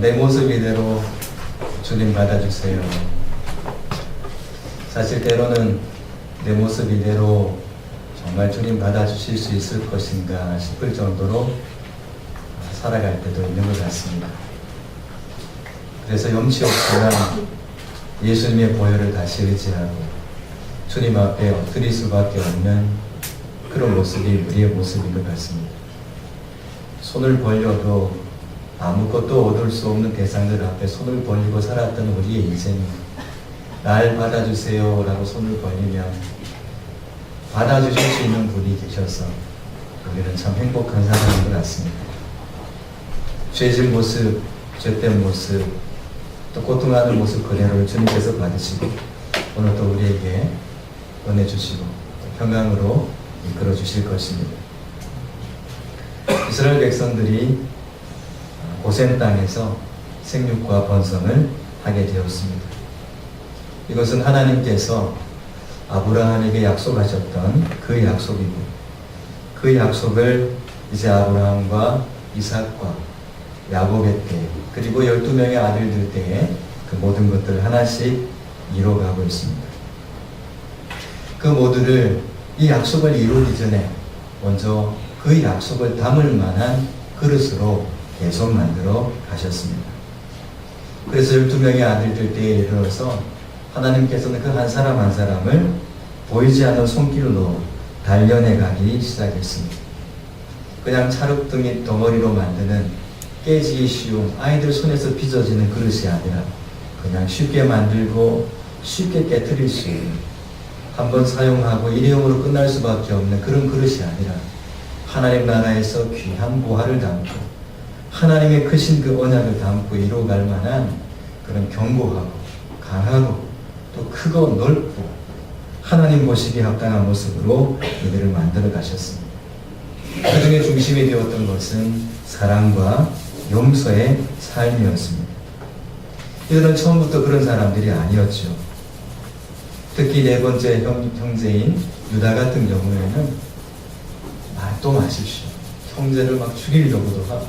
내 모습 이대로 주님 받아주세요. 사실 때로는 내 모습 이대로 정말 주님 받아주실 수 있을 것인가 싶을 정도로 살아갈 때도 있는 것 같습니다. 그래서 염치 없지만 예수님의 보혈을 다시 의지하고 주님 앞에 엎드릴 수밖에 없는 그런 모습이 우리의 모습인 것 같습니다. 손을 벌려도 아무것도 얻을 수 없는 대상들 앞에 손을 벌리고 살았던 우리의 인생이 날 받아주세요 라고 손을 벌리면 받아주실 수 있는 분이 계셔서 우리는 참 행복한 사람인 것 같습니다. 죄진 모습, 죄된 모습, 또 고통하는 모습 그대로를 주님께서 받으시고 오늘 또 우리에게 은혜 주시고 평강으로 이끌어 주실 것입니다. 이스라엘 백성들이 고센 땅에서 생육과 번성을 하게 되었습니다. 이것은 하나님께서 아브라함에게 약속하셨던 그 약속이고 그 약속을 이제 아브라함과 이삭과 야곱의 때 그리고 12명의 아들들 때에 그 모든 것들을 하나씩 이뤄가고 있습니다. 그 모두를 이 약속을 이루기 전에 먼저 그 약속을 담을 만한 그릇으로 계속 만들어 가셨습니다. 그래서 12명의 아들들 때에 이르러서 하나님께서는 그 한 사람 한 사람을 보이지 않는 손길로 단련해 가기 시작했습니다. 그냥 찰흙 덩어리로 만드는 깨지기 쉬운 아이들 손에서 빚어지는 그릇이 아니라 그냥 쉽게 만들고 쉽게 깨트릴 수 있는 한번 사용하고 일회용으로 끝날 수밖에 없는 그런 그릇이 아니라 하나님 나라에서 귀한 보화를 담고 하나님의 크신 그 언약을 담고 이루어갈 만한 그런 견고하고 강하고 또 크고 넓고 하나님 보시기에 합당한 모습으로 이들을 만들어 가셨습니다. 그 중에 중심이 되었던 것은 사랑과 용서의 삶이었습니다. 이들은 처음부터 그런 사람들이 아니었죠. 특히 네 번째 형제인 유다 같은 경우에는 또 마십시오. 형제를 막 죽이려고도 하고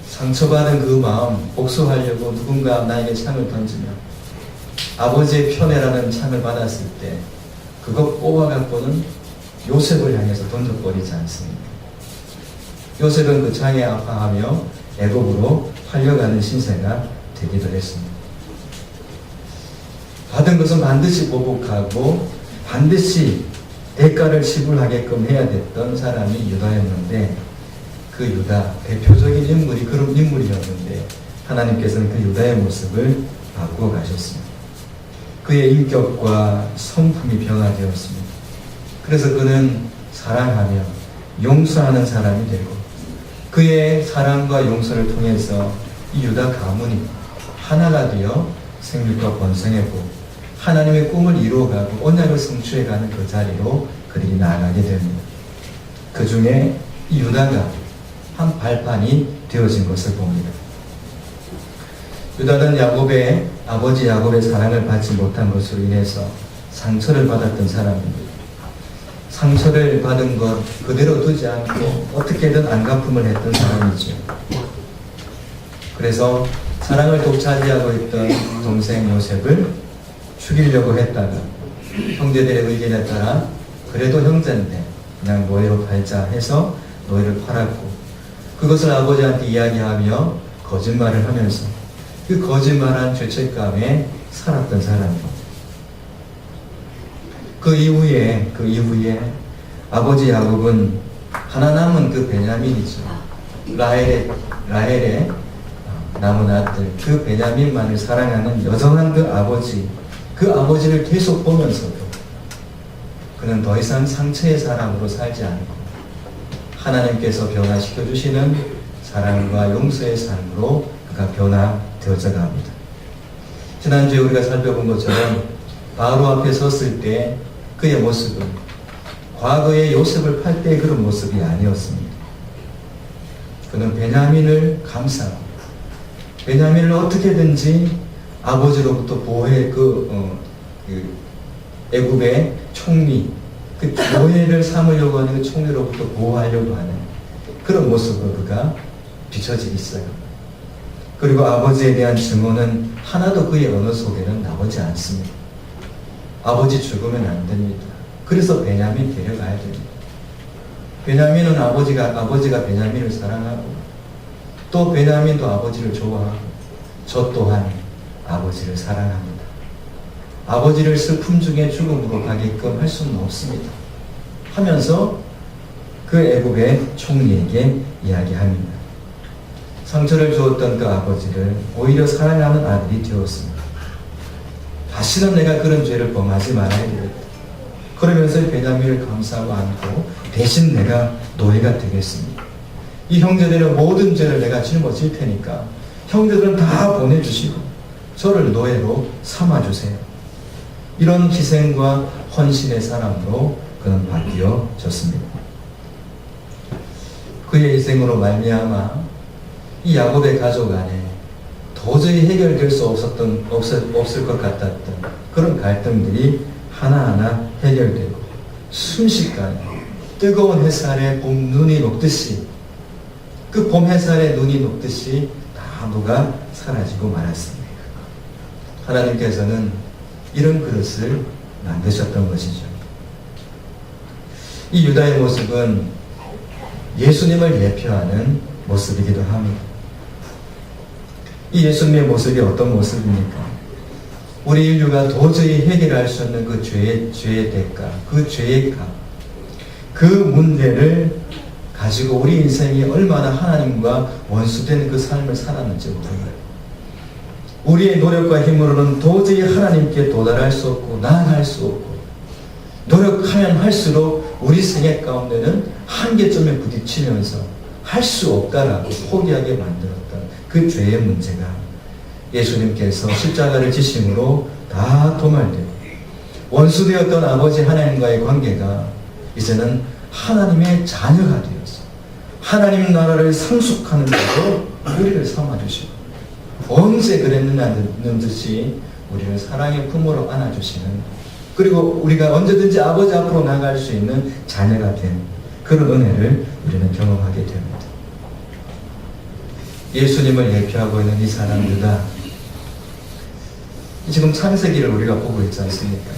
상처받은 그 마음 복수하려고 누군가 나에게 창을 던지면 아버지의 편애라는 창을 받았을 때 그거 뽑아갖고는 요셉을 향해서 던져버리지 않습니다. 요셉은 그 창에 아파하며 애굽으로 팔려가는 신세가 되기도 했습니다. 받은 것은 반드시 보복하고 반드시 대가를 지불하게끔 해야 됐던 사람이 유다였는데 그 유다 대표적인 인물이 그런 인물이었는데 하나님께서는 그 유다의 모습을 바꾸어 가셨습니다. 그의 인격과 성품이 변화되었습니다. 그래서 그는 사랑하며 용서하는 사람이 되고 그의 사랑과 용서를 통해서 이 유다 가문이 하나가 되어 생육과 번성했고 하나님의 꿈을 이루어가고 언약을 성취해가는 그 자리로 그들이 나아가게 됩니다. 그 중에 이 유다가 한 발판이 되어진 것을 봅니다. 유다는 아버지 야곱의 사랑을 받지 못한 것으로 인해서 상처를 받았던 사람입니다. 상처를 받은 것 그대로 두지 않고 어떻게든 안갚음을 했던 사람이죠. 그래서 사랑을 독차지하고 있던 동생 요셉을 죽이려고 했다가 형제들의 의견에 따라 그래도 형제인데 그냥 노예로 팔자 해서 노예를 팔았고 그것을 아버지한테 이야기하며 거짓말을 하면서 그 거짓말한 죄책감에 살았던 사람입니다. 그 이후에 아버지 야곱은 하나 남은 그 베냐민이죠. 라헬의 남은 아들 그 베냐민만을 사랑하는 여정한 그 아버지를 계속 보면서도 그는 더 이상 상처의 사람으로 살지 않고 하나님께서 변화시켜 주시는 사랑과 용서의 삶으로 그가 변화되어져 갑니다. 지난주에 우리가 살펴본 것처럼 바로 앞에 섰을 때 그의 모습은 과거의 요셉을 팔 때의 그런 모습이 아니었습니다. 그는 베냐민을 감싸고 베냐민을 어떻게든지 아버지로부터 보호해 애굽의 총리 그 노예를 삼으려고 하는 그 총리로부터 보호하려고 하는 그런 모습으로 그가 비춰지기 시작합니다. 그리고 아버지에 대한 증언은 하나도 그의 언어 속에는 나오지 않습니다. 아버지 죽으면 안 됩니다. 그래서 베냐민 데려가야 됩니다. 베냐민은 아버지가 베냐민을 사랑하고 또 베냐민도 아버지를 좋아하고 저 또한 아버지를 사랑합니다. 아버지를 슬픔 중에 죽음으로 가게끔 할 수는 없습니다. 하면서 그 애굽의 총리에게 이야기합니다. 상처를 주었던 그 아버지를 오히려 사랑하는 아들이 되었습니다. 다시는 내가 그런 죄를 범하지 말아야 되겠다. 그러면서 베냐민을 감싸고 안고 대신 내가 노예가 되겠습니다. 이 형제들의 모든 죄를 내가 짊어질 테니까 형제들은 다 보내주시고 저를 노예로 삼아주세요. 이런 희생과 헌신의 사람으로 그는 바뀌어졌습니다. 그의 희생으로 말미암아 이 야곱의 가족 안에 도저히 해결될 수 없을 것 같았던 그런 갈등들이 하나하나 해결되고 순식간에 뜨거운 햇살에 봄 눈이 녹듯이 그 봄 햇살에 눈이 녹듯이 다 녹아 사라지고 말았습니다. 하나님께서는 이런 그릇을 만드셨던 것이죠. 이 유다의 모습은 예수님을 예표하는 모습이기도 합니다. 이 예수님의 모습이 어떤 모습입니까? 우리 인류가 도저히 해결할 수 없는 그 죄의 대가, 그 죄의 값, 그 문제를 가지고 우리 인생이 얼마나 하나님과 원수된 그 삶을 살았는지 모릅니다. 우리의 노력과 힘으로는 도저히 하나님께 도달할 수 없고 나아갈 수 없고 노력하면 할수록 우리 생애 가운데는 한계점에 부딪히면서 할 수 없다라고 포기하게 만들었던 그 죄의 문제가 예수님께서 십자가를 지심으로 다 도말되고 원수되었던 아버지 하나님과의 관계가 이제는 하나님의 자녀가 되어서 하나님 나라를 상속하는 데로 우리를 삼아주시고 언제 그랬느냐는 듯이 우리를 사랑의 품으로 안아주시는 그리고 우리가 언제든지 아버지 앞으로 나갈 수 있는 자녀가 된 그런 은혜를 우리는 경험하게 됩니다. 예수님을 예표하고 있는 이 사람 유다, 지금 창세기를 우리가 보고 있지 않습니까?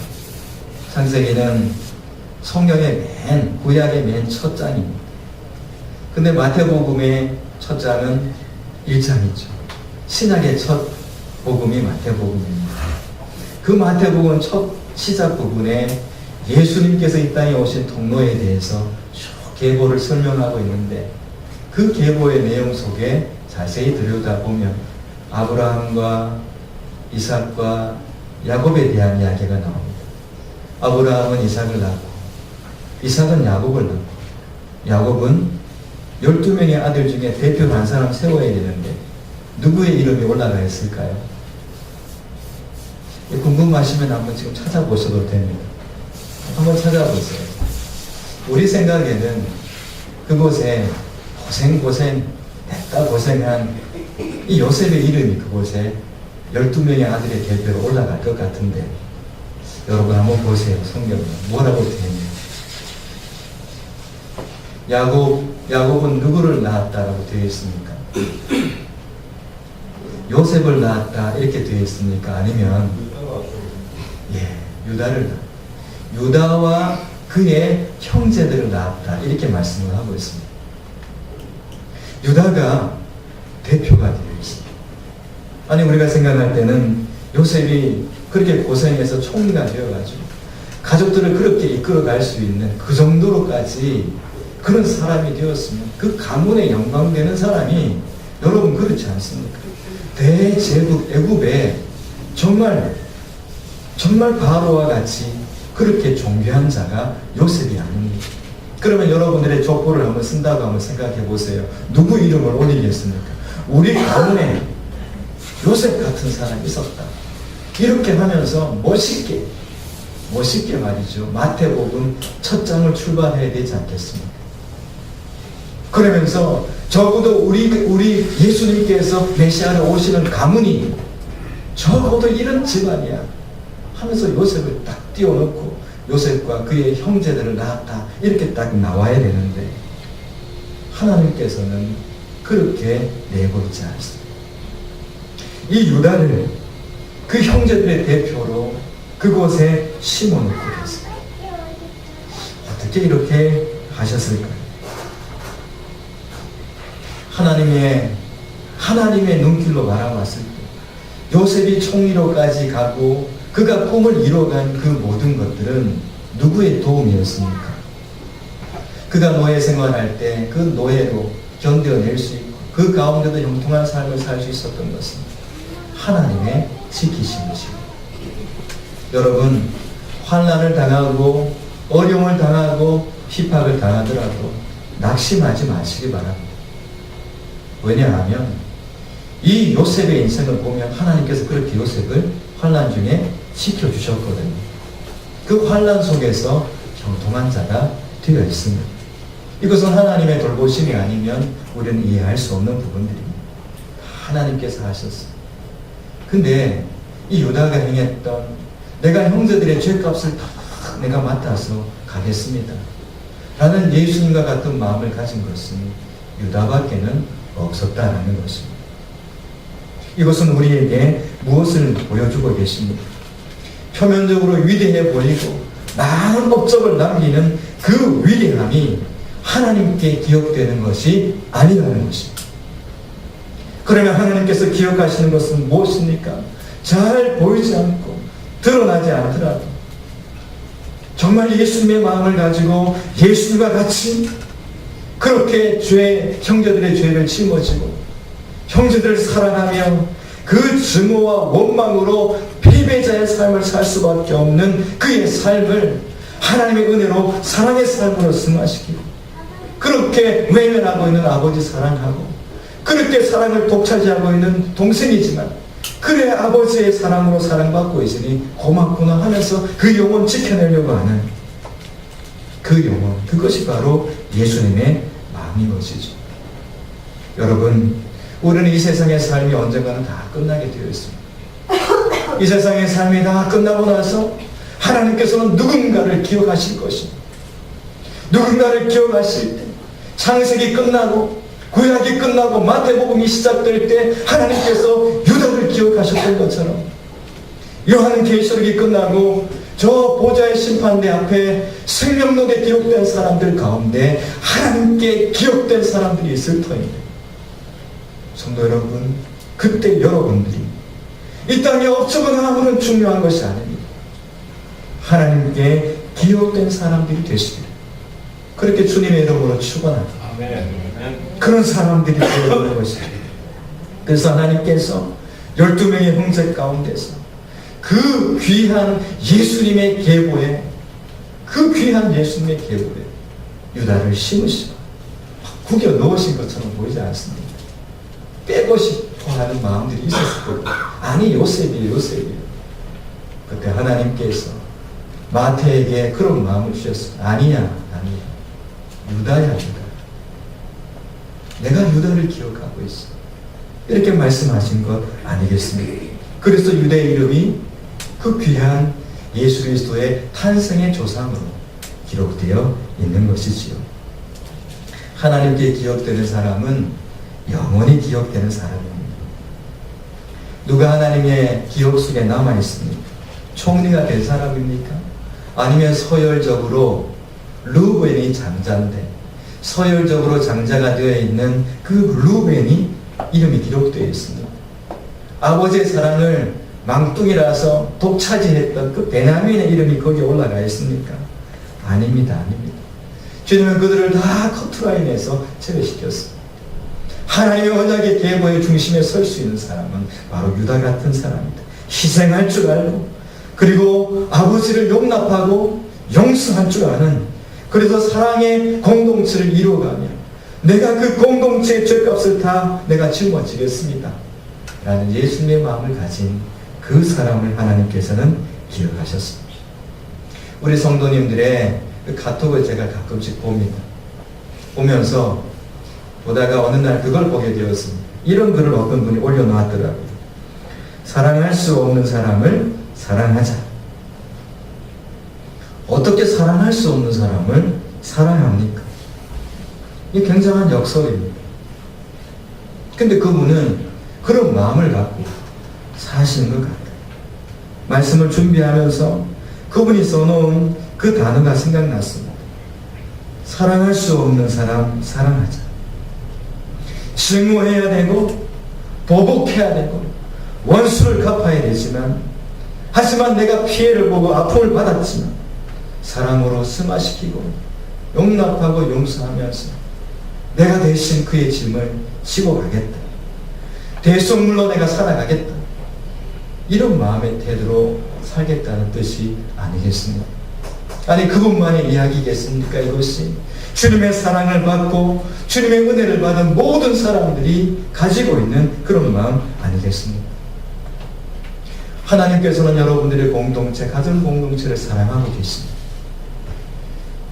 창세기는 성경의 구약의 맨 첫 장입니다. 근데 마태복음의 첫 장은 1장이죠. 신약의 첫 복음이 마태복음입니다. 그 마태복음 첫 시작 부분에 예수님께서 이 땅에 오신 통로에 대해서 쭉 계보를 설명하고 있는데 그 계보의 내용 속에 자세히 들여다보면 아브라함과 이삭과 야곱에 대한 이야기가 나옵니다. 아브라함은 이삭을 낳고 이삭은 야곱을 낳고 야곱은 12명의 아들 중에 대표 한 사람 세워야 되는데 누구의 이름이 올라가 있을까요? 궁금하시면 한번 지금 찾아보셔도 됩니다. 한번 찾아보세요. 우리 생각에는 그곳에 내가 고생한 이 요셉의 이름이 그곳에 12명의 아들의 대표로 올라갈 것 같은데 여러분 한번 보세요. 성경에 뭐라고 되어 있냐면 야곱은 누구를 낳았다라고 되어 있습니까? 요셉을 낳았다 이렇게 되어 있습니까? 아니면 유다를 낳았다. 유다와 그의 형제들을 낳았다 이렇게 말씀을 하고 있습니다. 유다가 대표가 되어 있습니다. 아니 우리가 생각할 때는 요셉이 그렇게 고생해서 총리가 되어가지고 가족들을 그렇게 이끌어갈 수 있는 그 정도로까지 그런 사람이 되었으면 그 가문의 영광되는 사람이 여러분 그렇지 않습니까? 대제국 애굽에 정말 바로와 같이 그렇게 존귀한 자가 요셉이 아닙니다. 그러면 여러분들의 족보를 한번 쓴다고 한번 생각해 보세요. 누구 이름을 올리겠습니까? 우리 가문에 요셉 같은 사람이 있었다. 이렇게 하면서 멋있게 말이죠. 마태복음 첫 장을 출발해야 되지 않겠습니까? 그러면서 적어도 우리 예수님께서 메시아로 오시는 가문이 적어도 이런 집안이야 하면서 요셉을 딱 띄워놓고 요셉과 그의 형제들을 낳았다 이렇게 딱 나와야 되는데 하나님께서는 그렇게 내고 있지 않습니다. 이 유다를 그 형제들의 대표로 그곳에 심어놓고 계세요. 어떻게 이렇게 하셨을까요? 하나님의 눈길로 바라봤을 때 요셉이 총리로까지 가고 그가 꿈을 이뤄간 그 모든 것들은 누구의 도움이었습니까? 그가 노예 생활할 때 그 노예로 견뎌낼 수 있고 그 가운데도 형통한 삶을 살 수 있었던 것은 하나님의 지키심이시고, 여러분, 환난을 당하고 어려움을 당하고 핍박을 당하더라도 낙심하지 마시기 바랍니다. 왜냐하면 이 요셉의 인생을 보면 하나님께서 그렇게 요셉을 환난 중에 지켜주셨거든요. 그 환난 속에서 형통한 자가 되어 있습니다. 이것은 하나님의 돌보심이 아니면 우리는 이해할 수 없는 부분들입니다. 하나님께서 하셨어요. 근데 이 유다가 행했던, 내가 형제들의 죄값을 다 내가 맡아서 가겠습니다 라는 예수님과 같은 마음을 가진 것은 유다밖에는 없었다라는 것입니다. 이것은 우리에게 무엇을 보여주고 계십니까? 표면적으로 위대해 보이고 많은 업적을 남기는 그 위대함이 하나님께 기억되는 것이 아니라는 것입니다. 그러면 하나님께서 기억하시는 것은 무엇입니까? 잘 보이지 않고 드러나지 않더라도 정말 예수님의 마음을 가지고 예수님과 같이 그렇게 형제들의 죄를 짊어지고 형제들을 사랑하며 그 증오와 원망으로 패배자의 삶을 살 수밖에 없는 그의 삶을 하나님의 은혜로 사랑의 삶으로 승화시키고, 그렇게 외면하고 있는 아버지 사랑하고, 그렇게 사랑을 독차지하고 있는 동생이지만 그래 아버지의 사랑으로 사랑받고 있으니 고맙구나 하면서 그 영혼 지켜내려고 하는 그 영혼, 그것이 바로 예수님의 마음인 것이죠. 여러분, 우리는 이 세상의 삶이 언젠가는 다 끝나게 되어 있습니다. 이 세상의 삶이 다 끝나고 나서 하나님께서는 누군가를 기억하실 것입니다. 누군가를 기억하실 때, 창세기 끝나고 구약이 끝나고 마태복음이 시작될 때 하나님께서 유다를 기억하셨던 것처럼, 요한계시록이 끝나고 저 보좌의 심판대 앞에 생명록에 기록된 사람들 가운데 하나님께 기억된 사람들이 있을 터입니다. 성도 여러분, 그때 여러분들이 이 땅에 업적은 아무런 중요한 것이 아닙니다. 하나님께 기억된 사람들이 되시기를 그렇게 주님의 이름으로 축원합니다. 그런 사람들이 되어야 것입니다. 그래서 하나님께서 12명의 형제 가운데서 그 귀한 예수님의 계보에, 그 귀한 예수님의 계보에 유다를 심으시고 구겨 넣으신 것처럼 보이지 않습니다. 빼고 싶어 하는 마음들이 있었을 거예요. 아니, 요셉이에요. 그때 하나님께서 마태에게 그런 마음을 주셨어요. 아니야. 유다야. 내가 유다를 기억하고 있어. 이렇게 말씀하신 것 아니겠습니까? 그래서 유다의 이름이 그 귀한 예수 그리스도의 탄생의 조상으로 기록되어 있는 것이지요. 하나님께 기억되는 사람은 영원히 기억되는 사람입니다. 누가 하나님의 기억 속에 남아있습니까? 총리가 된 사람입니까? 아니면 서열적으로 루벤이 장자인데 서열적으로 장자가 되어 있는 그 루벤이 이름이 기록되어 있습니다. 아버지의 사랑을 망뚱이라서 독차지했던 그 베냐민의 이름이 거기에 올라가 있습니까? 아닙니다. 주님은 그들을 다 커트라인에서 제외시켰습니다. 하나님의 언약의 계보의 중심에 설 수 있는 사람은 바로 유다 같은 사람입니다. 희생할 줄 알고, 그리고 아버지를 용납하고 용서할 줄 아는, 그래서 사랑의 공동체를 이루어가며 내가 그 공동체의 죄값을 다 내가 짊어지겠습니다 라는 예수님의 마음을 가진 그 사람을 하나님께서는 기억하셨습니다. 우리 성도님들의 그 카톡을 제가 가끔씩 봅니다. 보면서 보다가 어느 날 그걸 보게 되었습니다. 이런 글을 어떤 분이 올려놓았더라고요. 사랑할 수 없는 사람을 사랑하자. 어떻게 사랑할 수 없는 사람을 사랑합니까? 이게 굉장한 역설입니다. 근데 그분은 그런 마음을 갖고 사시는 것 같아요. 말씀을 준비하면서 그분이 써놓은 그 단어가 생각났습니다. 사랑할 수 없는 사람 사랑하자. 증오해야 되고 보복해야 되고 원수를 갚아야 되지만, 하지만 내가 피해를 보고 아픔을 받았지만 사랑으로 승화시키고 용납하고 용서하면서 내가 대신 그의 짐을 지고 가겠다. 대속물로 내가 살아가겠다. 이런 마음의 태도로 살겠다는 뜻이 아니겠습니까? 아니, 그분만의 이야기겠습니까? 이것이 주님의 사랑을 받고 주님의 은혜를 받은 모든 사람들이 가지고 있는 그런 마음 아니겠습니까? 하나님께서는 여러분들의 공동체, 가정 공동체를 사랑하고 계십니다.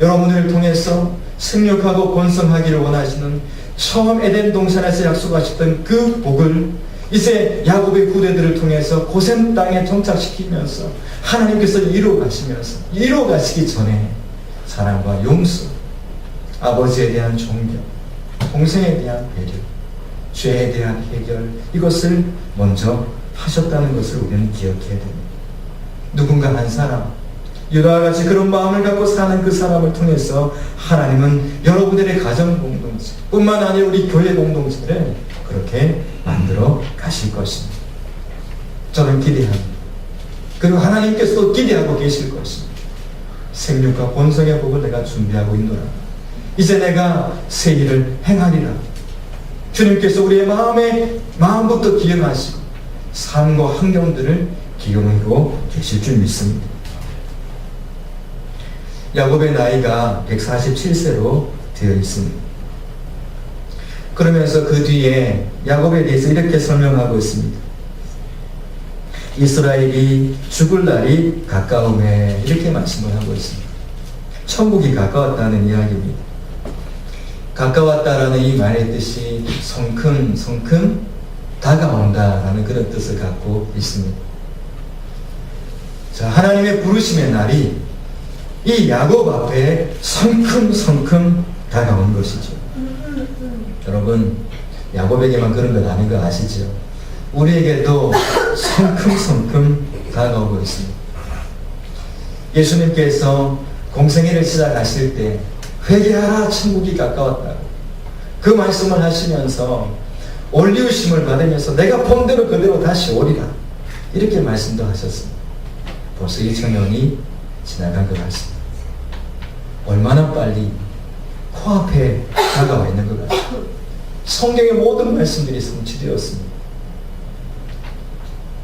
여러분들을 통해서 생육하고 번성하기를 원하시는 처음 에덴 동산에서 약속하셨던 그 복을 이제 야곱의 후대들을 통해서 고센 땅에 정착시키면서 하나님께서 이루어가시기 전에 사랑과 용서, 아버지에 대한 존경, 동생에 대한 배려, 죄에 대한 해결, 이것을 먼저 하셨다는 것을 우리는 기억해야 됩니다. 누군가 한 사람, 유다와 같이 그런 마음을 갖고 사는 그 사람을 통해서 하나님은 여러분들의 가정 공동체 뿐만 아니라 우리 교회 공동체를 그렇게 만들어 가실 것입니다. 저는 기대합니다. 그리고 하나님께서도 기대하고 계실 것입니다. 생육과 번성의 복을 내가 준비하고 있노라. 이제 내가 새 일을 행하리라. 주님께서 우리의 마음부터 기억하시고 삶과 환경들을 기억하고 계실 줄 믿습니다. 야곱의 나이가 147세로 되어 있습니다. 그러면서 그 뒤에 야곱에 대해서 이렇게 설명하고 있습니다. 이스라엘이 죽을 날이 가까우매, 이렇게 말씀을 하고 있습니다. 천국이 가까웠다는 이야기입니다. 가까웠다라는 이 말의 뜻이 성큼 다가온다라는 그런 뜻을 갖고 있습니다. 자, 하나님의 부르심의 날이 이 야곱 앞에 성큼 다가온 것이죠. 여러분, 야곱에게만 그런 건 아닌 거 아시죠? 우리에게도 성큼 다가오고 있습니다. 예수님께서 공생애를 시작하실 때 회개하라, 천국이 가까웠다고 그 말씀을 하시면서 올리우심을 받으면서 내가 본 대로 그대로 다시 오리라, 이렇게 말씀도 하셨습니다. 벌써 2000년이 지나간 것 같습니다. 얼마나 빨리 코앞에 다가와 있는 것 같습니다. 성경의 모든 말씀들이 성취되었습니다.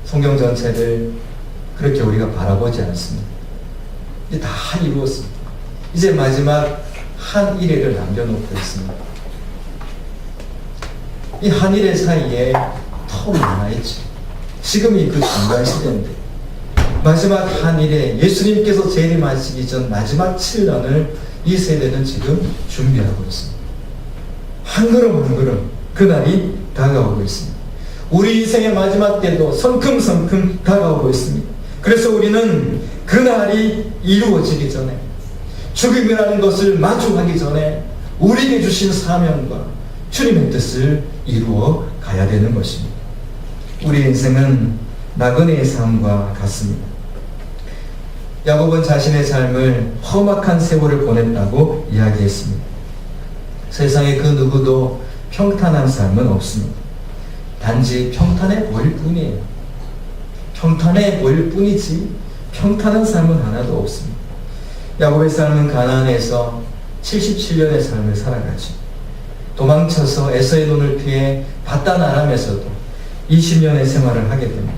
성경 전체를 그렇게 우리가 바라보지 않습니다. 이제 다 이루었습니다. 이제 마지막 한 일회를 남겨놓고 있습니다. 이 한 일회 사이에 텀이 남아있죠. 지금이 그 중간 시대인데 마지막 한 일에 예수님께서 재림하시기 전 마지막 7년을 이 세대는 지금 준비하고 있습니다. 한 걸음 그날이 다가오고 있습니다. 우리 인생의 마지막 때도 성큼 다가오고 있습니다. 그래서 우리는 그날이 이루어지기 전에, 죽음이라는 것을 마주하기 전에 우리에게 주신 사명과 주님의 뜻을 이루어 가야 되는 것입니다. 우리 인생은 나그네의 삶과 같습니다. 야곱은 자신의 삶을 험악한 세월을 보냈다고 이야기했습니다. 세상에 그 누구도 평탄한 삶은 없습니다. 단지 평탄해 보일 뿐이에요. 평탄해 보일 뿐이지 평탄한 삶은 하나도 없습니다. 야곱의 삶은 가나안에서 77년의 삶을 살아가죠. 도망쳐서 에서의 눈을 피해 바단 아람에서도 20년의 생활을 하게 됩니다.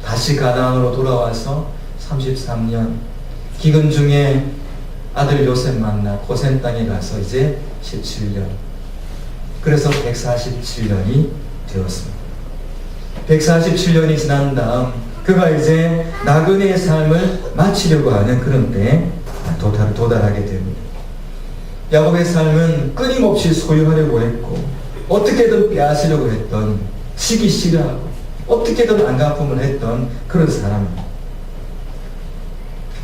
다시 가나안으로 돌아와서 33년 기근 중에 아들 요셉 만나 고센 땅에 가서 이제 17년, 그래서 147년이 되었습니다. 147년이 지난 다음 그가 이제 나그네의 삶을 마치려고 하는 그런 때에 도달하게 됩니다. 야곱의 삶은 끊임없이 소유하려고 했고 어떻게든 빼앗으려고 했던, 지기 싫어하고 어떻게든 안갚음을 했던 그런 사람입니다.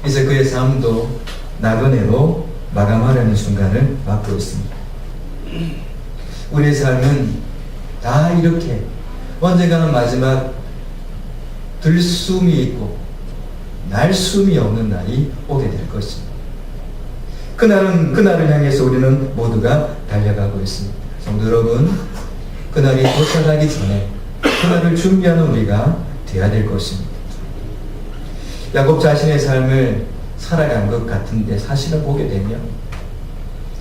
이제 그의 삶도 나그네로 마감하려는 순간을 맞고 있습니다. 우리의 삶은 다 이렇게 언젠가는 마지막 들숨이 있고 날숨이 없는 날이 오게 될 것입니다. 그날을 향해서 우리는 모두가 달려가고 있습니다. 성도 여러분, 그날이 도착하기 전에 그날을 준비하는 우리가 되어야 될 것입니다. 야곱 자신의 삶을 살아간 것 같은데 사실은 보게 되면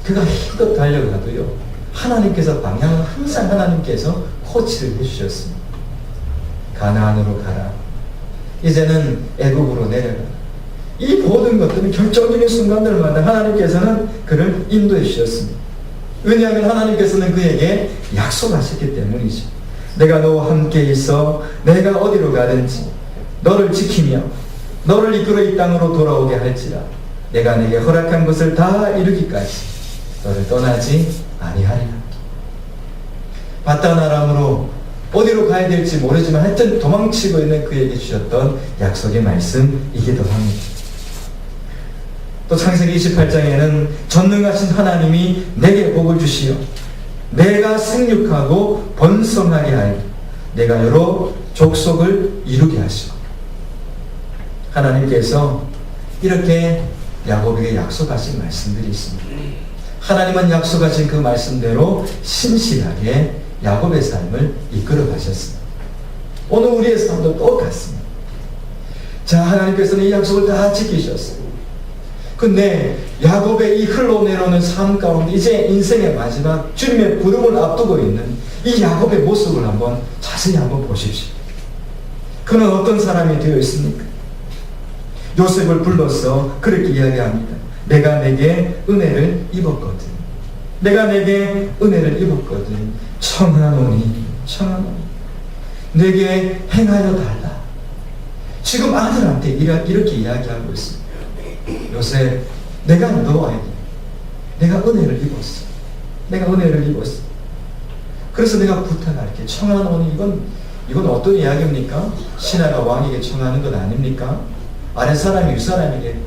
그가 힘껏 달려가도요, 하나님께서 방향은 항상 하나님께서 코치를 해주셨습니다. 가나안으로 가라. 이제는 애굽으로 내려가. 이 모든 것들은 결정적인 순간들마다 하나님께서는 그를 인도해 주셨습니다. 왜냐하면 하나님께서는 그에게 약속하셨기 때문이죠. 내가 너와 함께 있어 내가 어디로 가든지 너를 지키며 너를 이끌어 이 땅으로 돌아오게 할지라 내가 내게 허락한 것을 다 이루기까지 너를 떠나지 아니하리라. 바단 아람으로 어디로 가야 될지 모르지만 하여튼 도망치고 있는 그에게 주셨던 약속의 말씀이기도 합니다. 또 창세기 28장에는 전능하신 하나님이 내게 복을 주시어 내가 생육하고 번성하게 하여 내가 여러 족속을 이루게 하시고, 하나님께서 이렇게 야곱에게 약속하신 말씀들이 있습니다. 하나님은 약속하신 그 말씀대로 신실하게 야곱의 삶을 이끌어 가셨습니다. 오늘 우리의 삶도 똑같습니다. 자, 하나님께서는 이 약속을 다 지키셨어요. 근데 야곱의 이 흘러내려오는 삶 가운데 이제 인생의 마지막 주님의 부름을 앞두고 있는 이 야곱의 모습을 한번 자세히 한번 보십시오. 그는 어떤 사람이 되어 있습니까? 요셉을 불러서 그렇게 이야기합니다. 내가 내게 은혜를 입었거든. 내가 내게 은혜를 입었거든. 청하노니 내게 행하여 달라. 지금 아들한테 이렇게 이야기하고 있습니다. 요셉, 내가 너에게 내가 은혜를 입었어. 내가 은혜를 입었어. 그래서 내가 부탁할게. 청하노니, 이건 어떤 이야기입니까? 신하가 왕에게 청하는 것 아닙니까? 아랫사람이 윗사람에게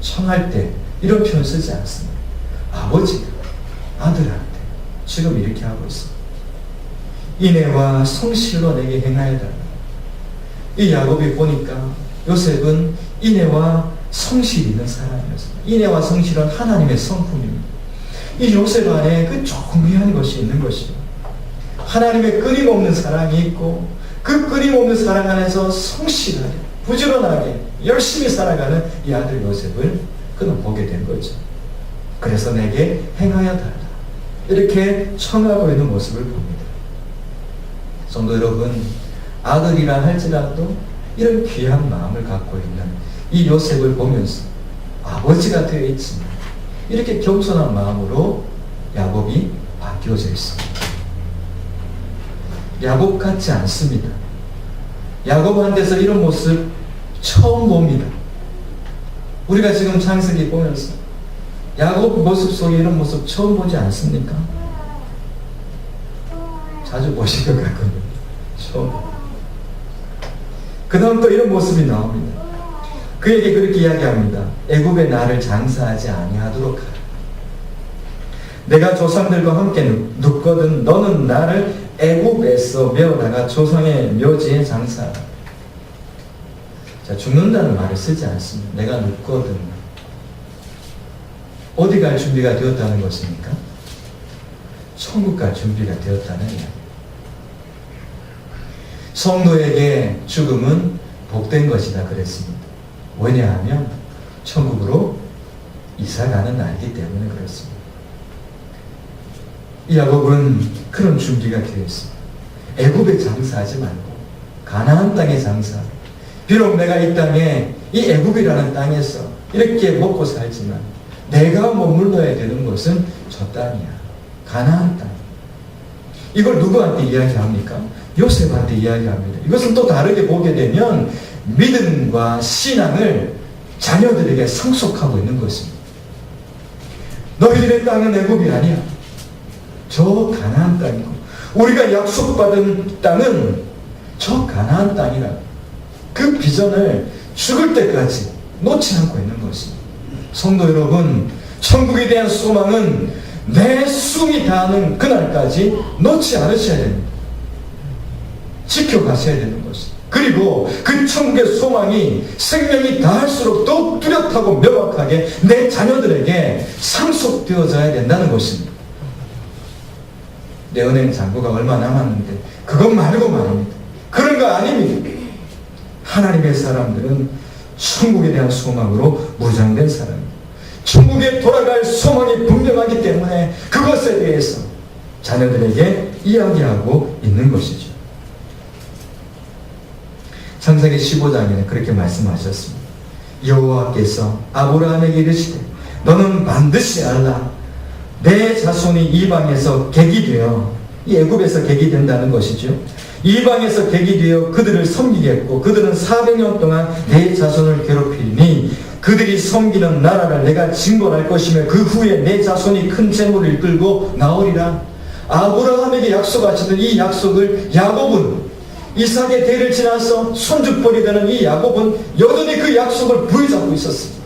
청할 때 이런 표현 쓰지 않습니다. 아버지가 아들한테 지금 이렇게 하고 있습니다. 인애와 성실로 내게 행하여 달라. 이 야곱이 보니까 요셉은 인애와 성실이 있는 사람이었습니다. 인애와 성실은 하나님의 성품입니다. 이 요셉 안에 그 조그미한 것이 있는 것이죠. 하나님의 끊임없는 사랑이 있고 그 끊임없는 사랑 안에서 성실하게 부지런하게 열심히 살아가는 이 아들 요셉을 그는 보게 된 거죠. 그래서 내게 행하여 달라. 이렇게 청하고 있는 모습을 봅니다. 성도 여러분, 아들이라 할지라도 이런 귀한 마음을 갖고 있는 이 요셉을 보면서 아버지가 되어 있지만 이렇게 겸손한 마음으로 야곱이 바뀌어져 있습니다. 야곱 같지 않습니다. 야곱한테서 이런 모습 처음 봅니다. 우리가 지금 창세기 보면서 야곱 모습 속에 이런 모습 처음 보지 않습니까? 자주 보실 것 같거든요. 처음. 그 다음 또 이런 모습이 나옵니다. 그에게 그렇게 이야기합니다. 애굽에 나를 장사하지 아니하도록 하라. 내가 조상들과 함께 눕거든 너는 나를 애굽에서 메어다가 조상의 묘지에 장사하라. 자, 죽는다는 말을 쓰지 않습니다. 내가 눕거든. 어디 갈 준비가 되었다는 것입니까? 천국 갈 준비가 되었다는 이야기. 성도에게 죽음은 복된 것이다 그랬습니다. 왜냐하면 천국으로 이사가는 날이기 때문에 그렇습니다. 이 야곱은 그런 준비가 되어 있습니다. 애굽에 장사하지 말고 가나안 땅에 장사. 비록 내가 이 땅에 이 애굽이라는 땅에서 이렇게 먹고 살지만 내가 머물러야 되는 것은 저 땅이야. 가나안 땅. 이걸 누구한테 이야기합니까? 요셉한테 이야기합니다. 이것은 또 다르게 보게 되면 믿음과 신앙을 자녀들에게 상속하고 있는 것입니다. 너희들의 땅은 애굽이 아니야. 저 가나안 땅이고 우리가 약속받은 땅은 저 가나안 땅이라. 그 비전을 죽을 때까지 놓지 않고 있는 것입니다. 성도 여러분, 천국에 대한 소망은 내 숨이 닿는 그날까지 놓지 않으셔야 됩니다. 지켜가셔야 되는 것입니다. 그리고 그 천국의 소망이 생명이 다할수록 더욱 뚜렷하고 명확하게 내 자녀들에게 상속되어져야 된다는 것입니다. 내 은행 잔고가 얼마 남았는데 그것 말고 말입니다. 그런 거 아닙니다. 하나님의 사람들은 천국에 대한 소망으로 무장된 사람입니다. 천국에 돌아갈 소망이 분명하기 때문에 그것에 대해서 자녀들에게 이야기하고 있는 것이죠. 창세기 15장에는 그렇게 말씀하셨습니다. 여호와께서 아브라함에게 이르시되 너는 반드시 알라. 내 자손이 이방에서 객이 되어, 이 애굽에서 객이 된다는 것이죠. 이방에서 객이 되어 그들을 섬기겠고 그들은 400년 동안 내 자손을 괴롭히니 그들이 섬기는 나라를 내가 징벌할 것이며 그 후에 내 자손이 큰 재물을 이끌고 나오리라. 아브라함에게 약속하시던 이 약속을 야곱은, 이삭의 대를 지나서 손주뻘이 되는 이 야곱은 여전히 그 약속을 부여잡고 있었습니다.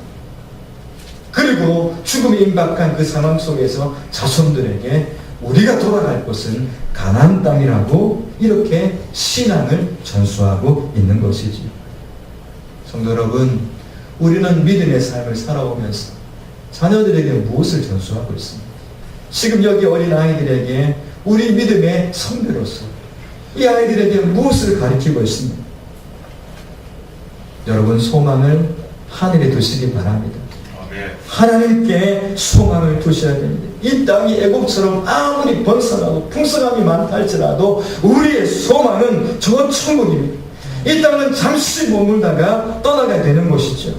그리고 죽음이 임박한 그 상황 속에서 자손들에게 우리가 돌아갈 곳은 가나안 땅이라고 이렇게 신앙을 전수하고 있는 것이지. 성도 여러분, 우리는 믿음의 삶을 살아오면서 자녀들에게 무엇을 전수하고 있습니까? 지금 여기 어린 아이들에게 우리 믿음의 선배로서 이 아이들에게 무엇을 가르치고 있습니까? 여러분, 소망을 하늘에 두시기 바랍니다. 하나님께 소망을 두셔야 됩니다. 이 땅이 애국처럼 아무리 번성하고 풍성함이 많다 할지라도 우리의 소망은 저 천국입니다. 이 땅은 잠시 머물다가 떠나게 되는 곳이죠.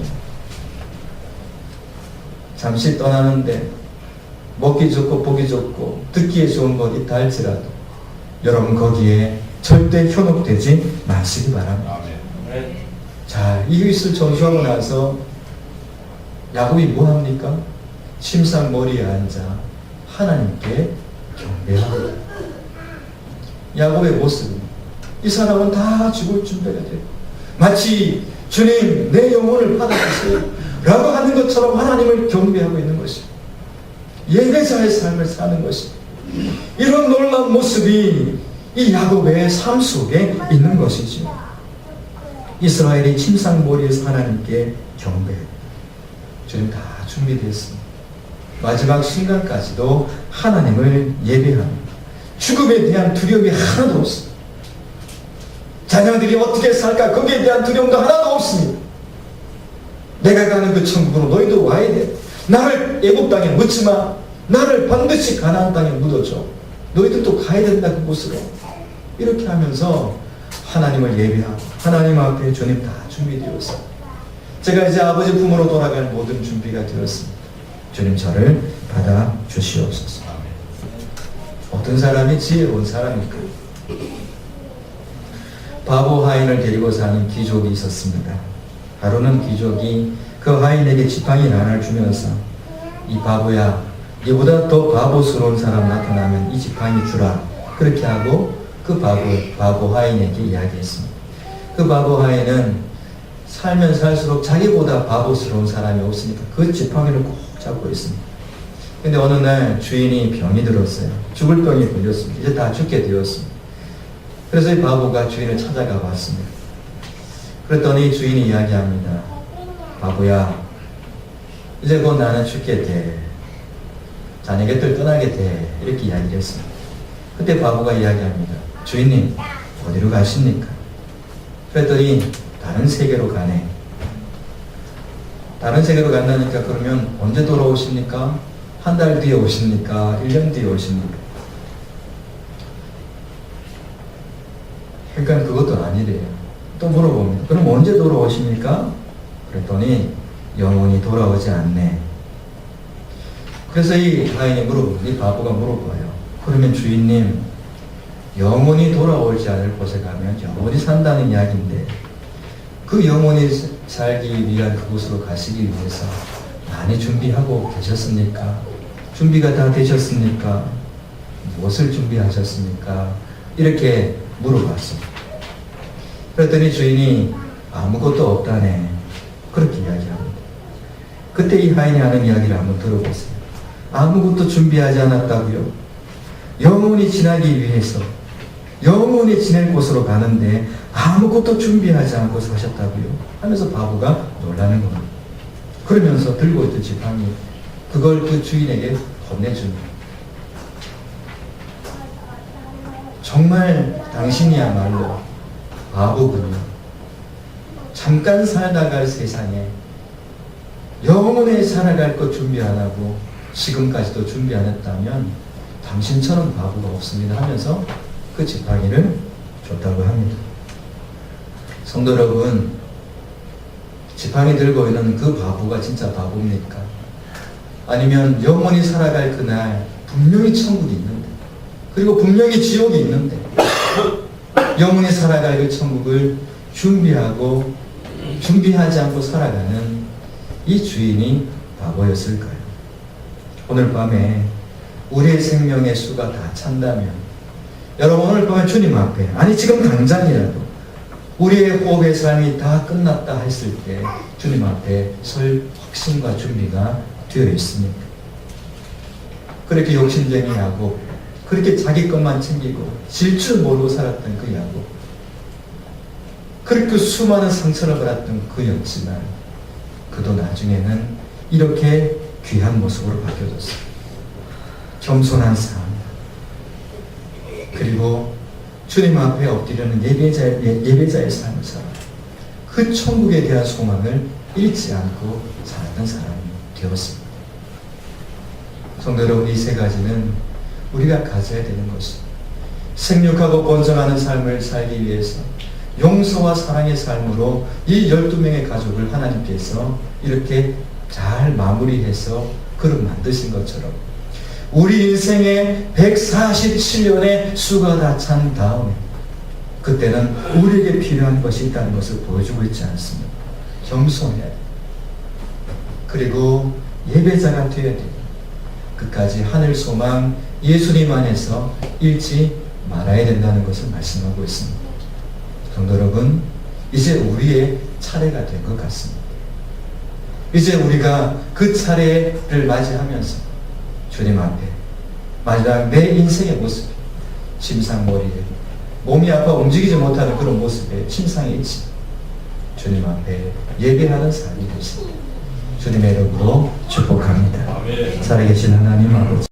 잠시 떠나는데 먹기 좋고 보기 좋고 듣기에 좋은 것 있다 할지라도 여러분 거기에 절대 현혹되지 마시기 바랍니다. 자, 이것을 전수하고 나서 야곱이 뭐합니까? 침상 머리에 앉아 하나님께 경배합니다. 야곱의 모습은 이 사람은 다 죽을 준비가 되고 마치 주님 내 영혼을 받아주세요 라고 하는 것처럼 하나님을 경배하고 있는 것입니다. 예배자의 삶을 사는 것입니다. 이런 놀라운 모습이 이 야곱의 삶 속에 있는 것이죠. 이스라엘이 침상머리에서 하나님께 경배했다. 주님 다 준비되었습니다. 마지막 순간까지도 하나님을 예배합니다. 죽음에 대한 두려움이 하나도 없습니다. 자녀들이 어떻게 살까 거기에 대한 두려움도 하나도 없습니다. 내가 가는 그 천국으로 너희도 와야 돼. 나를 애굽 땅에 묻지 마. 나를 반드시 가나안 땅에 묻어줘. 너희들도 가야 된다 그곳으로. 이렇게 하면서 하나님을 예배하고 하나님 앞에 주님 다 준비되었습니다. 제가 이제 아버지 품으로 돌아갈 모든 준비가 되었습니다. 주님 저를 받아 주시옵소서. 어떤 사람이 지혜로운 사람일까? 바보 하인을 데리고 사는 귀족이 있었습니다. 하루는 귀족이 그 하인에게 지팡이 하나를 주면서 이 바보야, 이보다 더 바보스러운 사람 나타나면 이 지팡이 주라. 그렇게 하고 그 바보 하인에게 이야기했습니다. 그 바보 하인은 살면 살수록 자기보다 바보스러운 사람이 없으니까 그 지팡이를 꼭 잡고 있습니다. 근데 어느 날 주인이 병이 들었어요. 죽을 병이 걸렸습니다. 이제 다 죽게 되었습니다. 그래서 이 바보가 주인을 찾아가 봤습니다. 그랬더니 주인이 이야기합니다. 바보야, 이제 곧 나는 죽게 돼. 자네 곁을 떠나게 돼. 이렇게 이야기를 했습니다. 그때 바보가 이야기합니다. 주인님, 어디로 가십니까? 그랬더니 다른 세계로 가네. 다른 세계로 간다니까 그러면 언제 돌아오십니까? 한 달 뒤에 오십니까? 1년 뒤에 오십니까? 그러니까 그것도 아니래요. 또 물어봅니다. 그럼 언제 돌아오십니까? 그랬더니 영원히 돌아오지 않네. 그래서 이 하인이 이 바보가 물어봐요. 그러면 주인님, 영원히 돌아오지 않을 곳에 가면 영원히 산다는 이야기인데 그 영원히 살기 위한 그곳으로 가시기 위해서 많이 준비하고 계셨습니까? 준비가 다 되셨습니까? 무엇을 준비하셨습니까? 이렇게 물어봤습니다. 그랬더니 주인이 아무것도 없다네. 그렇게 이야기합니다. 그때 이 하인이 하는 이야기를 한번 들어보세요. 아무것도 준비하지 않았다고요? 영원히 지나기 위해서 영원히 지낼 곳으로 가는데 아무것도 준비하지 않고 사셨다고요? 하면서 바보가 놀라는 겁니다. 그러면서 들고 있던 지팡이 그걸 그 주인에게 건네줍니다. 정말 당신이야말로 바보군요. 잠깐 살다 갈 세상에 영원히 살아갈 것 준비 안 하고 지금까지도 준비 안 했다면 당신처럼 바보가 없습니다 하면서 그 지팡이를 줬다고 합니다. 성도 여러분, 지팡이 들고 있는 그 바보가 진짜 바보입니까? 아니면 영원히 살아갈 그날 분명히 천국이 있는데, 그리고 분명히 지옥이 있는데 영원히 살아갈 그 천국을 준비하지 않고 살아가는 이 주인이 바보였을까요? 오늘 밤에 우리의 생명의 수가 다 찬다면, 여러분 오늘 밤에 주님 앞에, 아니 지금 당장이라도 우리의 호흡의 삶이 다 끝났다 했을 때 주님 앞에 설 확신과 준비가 되어 있습니까? 그렇게 욕심쟁이 야곱, 그렇게 자기 것만 챙기고 질 줄 모르고 살았던 그 야곱, 그렇게 수많은 상처를 받았던 그였지만 그도 나중에는 이렇게 귀한 모습으로 바뀌어졌어요. 겸손한 삶, 그리고 주님 앞에 엎드리는 예배자의 삶을 살아 그 천국에 대한 소망을 잃지 않고 살았던 사람이 되었습니다. 성도 여러분, 이 세 가지는 우리가 가져야 되는 것입니다. 생육하고 번성하는 삶을 살기 위해서 용서와 사랑의 삶으로 이 12명의 가족을 하나님께서 이렇게 잘 마무리해서 그릇 만드신 것처럼 우리 인생의 147년의 수가 다 찬 다음에 그때는 우리에게 필요한 것이 있다는 것을 보여주고 있지 않습니까? 겸손해야 돼. 그리고 예배자가 되어야 돼. 끝까지 하늘 소망 예수님 안에서 잃지 말아야 된다는 것을 말씀하고 있습니다. 성도 여러분, 이제 우리의 차례가 된 것 같습니다. 이제 우리가 그 차례를 맞이하면서 주님 앞에 마지막 내 인생의 모습, 침상머리에 몸이 아파 움직이지 못하는 그런 모습에 침상에 있지 주님 앞에 예배하는 삶이 되시고 주님의 이름으로 축복합니다. 살아계신 하나님 아버지,